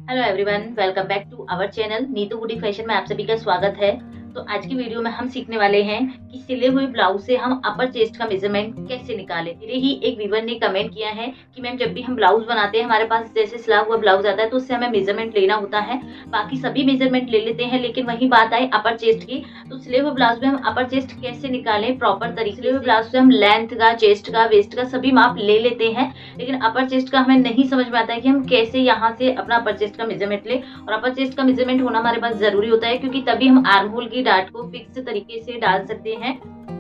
Hello everyone, welcome back to our channel Neetu beauty fashion में आप सभी का स्वागत है। तो आज की वीडियो में हम सीखने वाले हैं कि सिले हुए ब्लाउज से हम अपर चेस्ट का मेजरमेंट कैसे निकालें। मेरे ही एक व्यूवर ने कमेंट किया है कि मैम जब भी हम ब्लाउज बनाते हैं हमारे पास जैसे सिला हुआ ब्लाउज आता है तो उससे हमें मेजरमेंट लेना होता है, बाकी सभी मेजरमेंट ले लेते हैं, लेकिन वही बात आए अपर चेस्ट की तो सिले हुए ब्लाउज में हम अपर चेस्ट कैसे निकालें प्रॉपर तरीके से। सिले हुए ब्लाउज से हम लेंथ का, चेस्ट का, वेस्ट का सभी माप ले लेते हैं, लेकिन अपर चेस्ट का हमें नहीं समझ में आता है कि हम कैसे यहाँ से अपना अपर चेस्ट का मेजरमेंट ले। और अपर चेस्ट का मेजरमेंट होना हमारे पास जरूरी होता है क्योंकि तभी हम आर्म होल की डार्ट को फिक्स तरीके से डाल सकते हैं।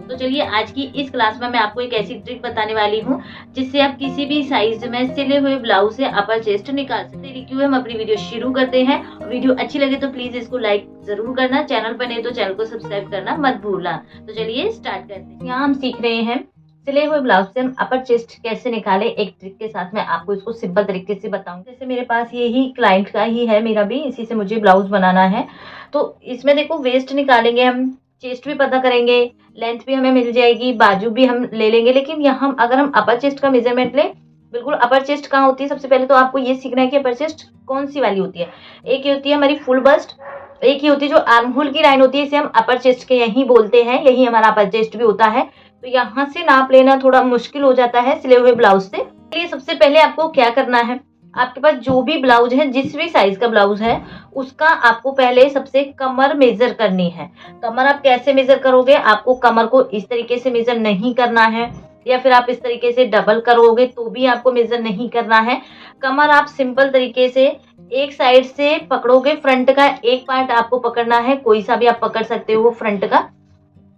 तो चलिए आज की इस क्लास में मैं आपको एक ऐसी ट्रिक बताने वाली हूँ जिससे आप किसी भी साइज में सिले हुए ब्लाउज से अपर चेस्ट निकाल सकते हैं। क्यों हम अपनी वीडियो शुरू करते हैं। वीडियो अच्छी लगे तो प्लीज इसको लाइक जरूर करना, चैनल पर नहीं तो चैनल को सब्सक्राइब करना मत भूलना। तो चलिए स्टार्ट करते हैं। यहाँ हम सीख रहे हैं सिले हुए ब्लाउज से हम अपर चेस्ट कैसे निकाले। एक ट्रिक के साथ मैं आपको इसको सिंपल तरीके से बताऊंगी। जैसे मेरे पास ये ही क्लाइंट का ही है, मेरा भी इसी से मुझे ब्लाउज बनाना है। तो इसमें देखो वेस्ट निकालेंगे हम, चेस्ट भी पता करेंगे, लेंथ भी हमें मिल जाएगी, बाजू भी हम ले लेंगे। लेकिन यहाँ अगर हम अपर चेस्ट का मेजरमेंट लें, बिल्कुल अपर चेस्ट कहाँ होती है, सबसे पहले तो आपको ये सीखना है कि अपर चेस्ट कौन सी वाली होती है। एक ये होती है हमारी फुल बस्ट, एक ही होती है जो आर्म होल की लाइन होती है, इसे हम अपर चेस्ट के यही बोलते हैं, यही हमारा अपर चेस्ट भी होता है। तो यहाँ से नाप लेना थोड़ा मुश्किल हो जाता है सिले हुए ब्लाउज से। इसलिए सबसे पहले आपको क्या करना है, आपके पास जो भी ब्लाउज है, जिस भी साइज का ब्लाउज है, उसका आपको पहले सबसे कमर मेजर करनी है। कमर आप कैसे मेजर करोगे, आपको कमर को इस तरीके से मेजर नहीं करना है, या फिर आप इस तरीके से डबल करोगे तो भी आपको मेजर नहीं करना है। कमर आप सिंपल तरीके से एक साइड से पकड़ोगे, फ्रंट का एक पार्ट आपको पकड़ना है, कोई सा भी आप पकड़ सकते हो फ्रंट का।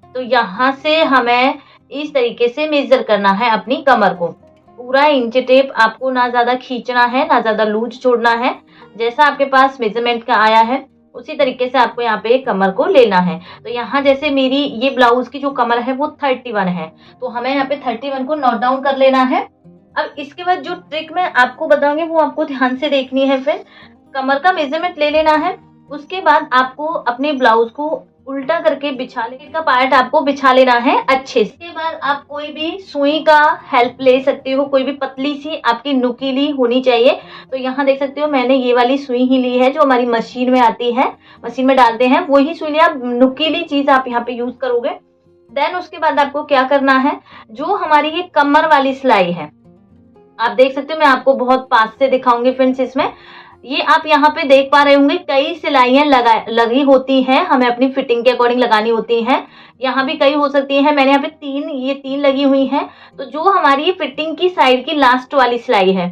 तो यहाँ से हमें इस तरीके से मेजर करना है अपनी कमर को। पूरा इंच टेप आपको ना ज्यादा खींचना है ना ज्यादा लूज छोड़ना है। जैसा आपके पास मेजरमेंट का आया है उसी तरीके से आपको यहाँ पे कमर को लेना है। तो यहाँ जैसे मेरी ये ब्लाउज की जो कमर है वो 31 है, तो हमें यहाँ पे 31 को नोट डाउन कर लेना है। अब इसके बाद जो ट्रिक मैं आपको बताऊंगी वो आपको ध्यान से देखनी है। फिर कमर का मेजरमेंट ले लेना है, उसके बाद आपको अपने ब्लाउज को उल्टा करके बिछा लेने का पार्ट आपको बिछा लेना है अच्छे से। इसके बाद आप कोई भी सुई का हेल्प ले सकते हो, कोई भी पतली सी आपकी नुकीली होनी चाहिए। तो यहाँ देख सकते हो मैंने ये वाली सुई ही ली है जो हमारी मशीन में आती है, मशीन में डालते हैं वही सुई लिया। नुकीली चीज आप यहाँ पे यूज करोगे। देन उसके बाद आपको क्या करना है, जो हमारी ये कमर वाली सिलाई है, आप देख सकते हो मैं आपको बहुत पास से दिखाऊंगी फ्रेंड्स। इसमें ये आप यहाँ पे देख पा रहे होंगे कई सिलाइयां लगी होती हैं, हमें अपनी फिटिंग के अकॉर्डिंग लगानी होती हैं। यहाँ भी कई हो सकती हैं, मैंने यहाँ पे ये तीन लगी हुई हैं। तो जो हमारी ये फिटिंग की साइड की लास्ट वाली सिलाई है,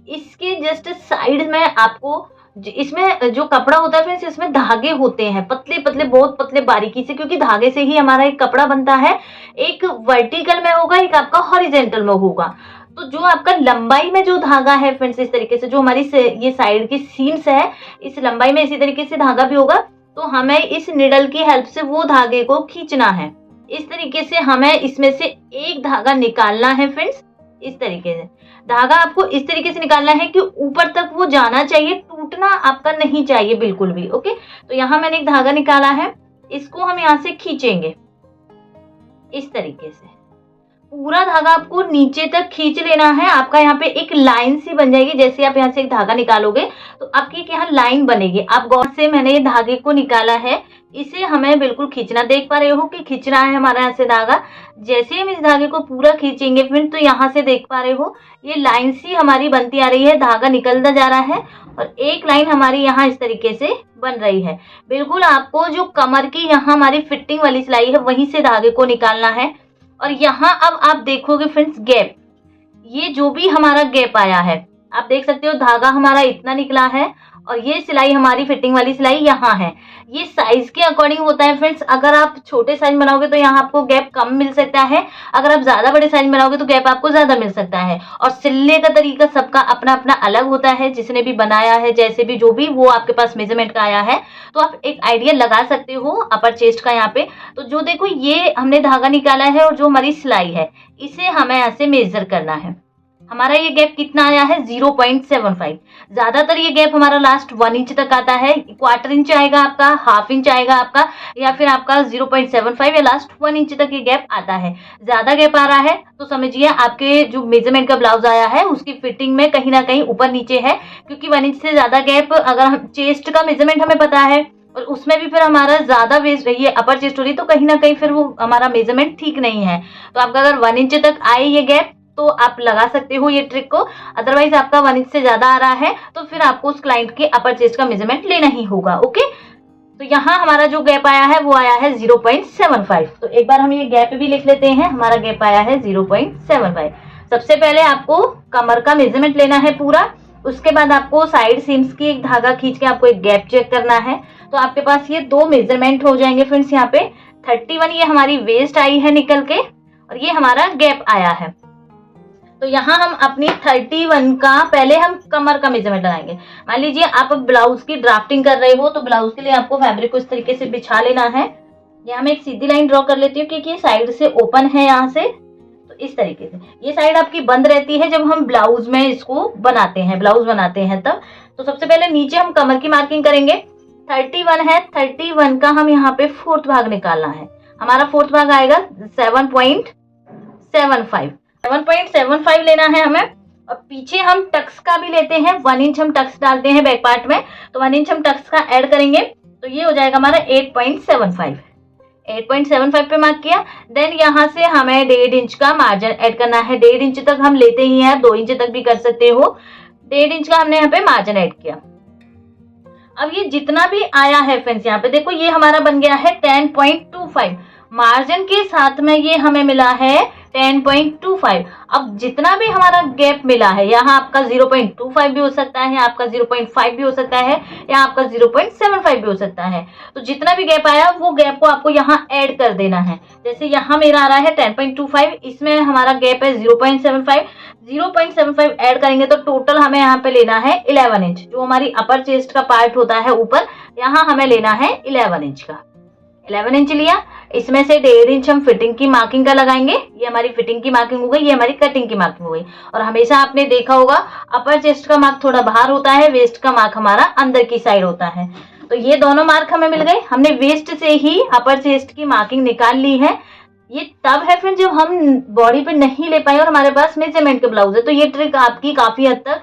इसके जस्ट साइड में आपको इसमें जो कपड़ा होता है फ्रेंड्स, इसमें धागे होते हैं पतले पतले, बहुत पतले बारीकी से, क्योंकि धागे से ही हमारा एक कपड़ा बनता है। एक वर्टिकल में होगा, एक आपका हॉरिजेंटल में होगा। तो जो आपका लंबाई में जो धागा है फ्रेंड्स, इस तरीके से जो हमारी ये साइड की सीम्स है, इस लंबाई में इसी तरीके से धागा भी होगा। तो हमें इस निडल की हेल्प से वो धागे को खींचना है। इस तरीके से हमें इसमें से एक धागा निकालना है फ्रेंड्स। इस तरीके से धागा आपको इस तरीके से निकालना है कि ऊपर तक वो जाना चाहिए, टूटना आपका नहीं चाहिए बिल्कुल भी। ओके, तो यहाँ मैंने एक धागा निकाला है, इसको हम यहाँ से खींचेंगे इस तरीके से। पूरा धागा आपको नीचे तक खींच लेना है। आपका यहाँ पे एक लाइन सी बन जाएगी। जैसे आप यहाँ से एक धागा निकालोगे तो आपकी एक यहाँ लाइन बनेगी। आप गौर से मैंने ये धागे को निकाला है, इसे हमें बिल्कुल खींचना, देख पा रहे हो कि खींचना है हमारा यहाँ से धागा। जैसे हम इस धागे को पूरा खींचेंगे फिर तो यहाँ से देख पा रहे हो ये लाइन सी हमारी बनती आ रही है, धागा निकलता जा रहा है और एक लाइन हमारी यहाँ इस तरीके से बन रही है। बिल्कुल आपको जो कमर की यहाँ हमारी फिटिंग वाली सिलाई है वहीं से धागे को निकालना है। और यहाँ अब आप देखोगे फ्रेंड्स गैप, ये जो भी हमारा गैप आया है आप देख सकते हो, धागा हमारा इतना निकला है और ये सिलाई हमारी फिटिंग वाली सिलाई यहाँ है। ये साइज के अकॉर्डिंग होता है फ्रेंड्स। अगर आप छोटे साइज बनाओगे तो यहाँ आपको गैप कम मिल सकता है, अगर आप ज्यादा बड़े साइज बनाओगे तो गैप आपको ज्यादा मिल सकता है। और सिलने का तरीका सबका अपना अपना अलग होता है, जिसने भी बनाया है, जैसे भी जो भी वो आपके पास मेजरमेंट का आया है, तो आप एक आइडिया लगा सकते हो अपर चेस्ट का यहाँ पे। तो जो देखो ये हमने धागा निकाला है और जो हमारी सिलाई है इसे हमें यहाँ से मेजर करना है। हमारा ये गैप कितना आया है 0.75। ज्यादातर ये गैप हमारा लास्ट 1 इंच तक आता है, क्वार्टर इंच आएगा आपका, हाफ इंच आएगा आपका, या फिर आपका 0.75 या लास्ट 1 इंच तक ये गैप आता है। ज्यादा गैप आ रहा है तो समझिए आपके जो मेजरमेंट का ब्लाउज आया है उसकी फिटिंग में कहीं ना कहीं ऊपर नीचे है, क्योंकि 1 इंच से ज्यादा गैप, अगर हम चेस्ट का मेजरमेंट हमें पता है और उसमें भी फिर हमारा ज्यादा वेस्ट ये अपर चेस्ट हो रही, तो कहीं ना कहीं फिर वो हमारा मेजरमेंट ठीक नहीं है। तो आपका अगर 1 इंच तक आए ये गैप तो आप लगा सकते हो ये ट्रिक को, अदरवाइज आपका 1 इंच से ज्यादा आ रहा है तो फिर आपको उस क्लाइंट के अपर चेस्ट का मेजरमेंट लेना ही होगा। ओके, तो यहाँ हमारा जो गैप आया है वो आया है 0.75। तो एक बार हम ये गैप भी लिख लेते हैं, हमारा गैप आया है 0.75। सबसे पहले आपको कमर का मेजरमेंट लेना है पूरा, उसके बाद आपको साइड सीम्स की एक धागा खींच के आपको एक गैप चेक करना है। तो आपके पास ये 2 मेजरमेंट हो जाएंगे फ्रेंड्स। यहाँ पे 31 ये हमारी वेस्ट आई है निकल के, और ये हमारा गैप आया है। तो यहाँ हम अपनी 31 का पहले हम कमर का मेजरमेंट लगाएंगे। मान लीजिए आप ब्लाउज की ड्राफ्टिंग कर रहे हो, तो ब्लाउज के लिए आपको फैब्रिक को इस तरीके से बिछा लेना है। यहाँ मैं एक सीधी लाइन ड्रॉ कर लेती हूँ क्योंकि ये साइड से ओपन है यहाँ से, तो इस तरीके से ये साइड आपकी बंद रहती है जब हम ब्लाउज में इसको बनाते हैं, ब्लाउज बनाते हैं तब। तो सबसे पहले नीचे हम कमर की मार्किंग करेंगे। 31 है, 31 का हम यहाँ पे 4th भाग निकालना है। हमारा 4th भाग आएगा 7.75 7.75 लेना है हमें। और पीछे हम टक्स का भी लेते हैं, 1 इंच हम टक्स डालते हैं बैक पार्ट में, तो 1 इंच हम टक्स का ऐड करेंगे, तो ये हो जाएगा हमारा 8.75 पे मार्क किया। देन यहाँ से हमें 1.5 इंच का मार्जिन ऐड करना है। 1.5 इंच तक हम लेते ही हैं, 2 इंच तक भी कर सकते हो। 1.5 इंच का हमने यहाँ पे मार्जिन ऐड किया। अब ये जितना भी आया है फ्रेंड्स, यहाँ पे देखो ये हमारा बन गया है 10.25। मार्जिन के साथ में ये हमें मिला है 10.25। अब जितना भी हमारा गैप मिला है, यहाँ आपका 0.25 भी हो सकता है, आपका 0.5 भी हो सकता है, या आपका 0.75 भी हो सकता है। तो जितना भी गैप आया वो गैप को आपको यहाँ ऐड कर देना है। जैसे यहाँ मेरा आ रहा है 10.25, इसमें हमारा गैप है 0.75 ऐड करेंगे तो टोटल हमें यहाँ पे लेना है 11 इंच। जो हमारी अपर चेस्ट का पार्ट होता है ऊपर, यहाँ हमें लेना है 11 इंच का। 11 इंच लिया, इसमें से 1.5 इंच हम फिटिंग की मार्किंग का लगाएंगे। ये हमारी फिटिंग की मार्किंग हो गई, ये हमारी कटिंग की मार्किंग हो गई। और हमेशा आपने देखा होगा अपर चेस्ट का मार्क थोड़ा बाहर होता है, वेस्ट का मार्क हमारा अंदर की साइड होता है। तो ये दोनों मार्क हमें मिल गए। हमने वेस्ट से ही अपर चेस्ट की मार्किंग निकाल ली है। ये तब है फिर जब हम बॉडी पे नहीं ले पाए और हमारे पास मेजरमेंट का ब्लाउज है, तो ये ट्रिक आपकी काफी हद तक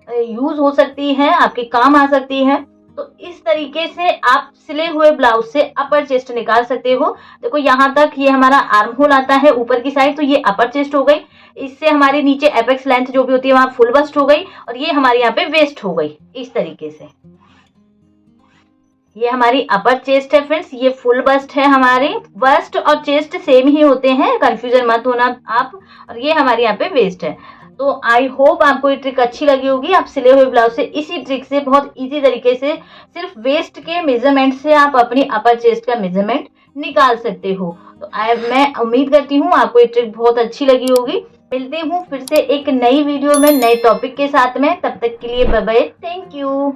यूज हो सकती है, आपके काम आ सकती है। तो इस तरीके से आप सिले हुए ब्लाउज से अपर चेस्ट निकाल सकते हो। देखो यहाँ तक ये हमारा आर्म होल आता है ऊपर की साइड, तो ये अपर चेस्ट हो गई। इससे हमारी नीचे एपेक्स लेंथ जो भी होती है वहां फुल बस्ट हो गई, और ये हमारे यहाँ पे वेस्ट हो गई। इस तरीके से ये हमारी अपर चेस्ट है फ्रेंड्स, ये फुल बस्ट है। हमारे बस्ट और चेस्ट सेम ही होते हैं, कंफ्यूजन मत होना आप। और ये हमारे यहाँ पे वेस्ट है। तो आई होप आपको ये ट्रिक अच्छी लगी होगी। आप सिले हुए ब्लाउज से इसी ट्रिक से बहुत इजी तरीके से सिर्फ वेस्ट के मेजरमेंट से आप अपनी अपर चेस्ट का मेजरमेंट निकाल सकते हो। तो मैं उम्मीद करती हूँ आपको ये ट्रिक बहुत अच्छी लगी होगी। मिलते हूँ फिर से एक नई वीडियो में नए टॉपिक के साथ में, तब तक के लिए बाय बाय, थैंक यू।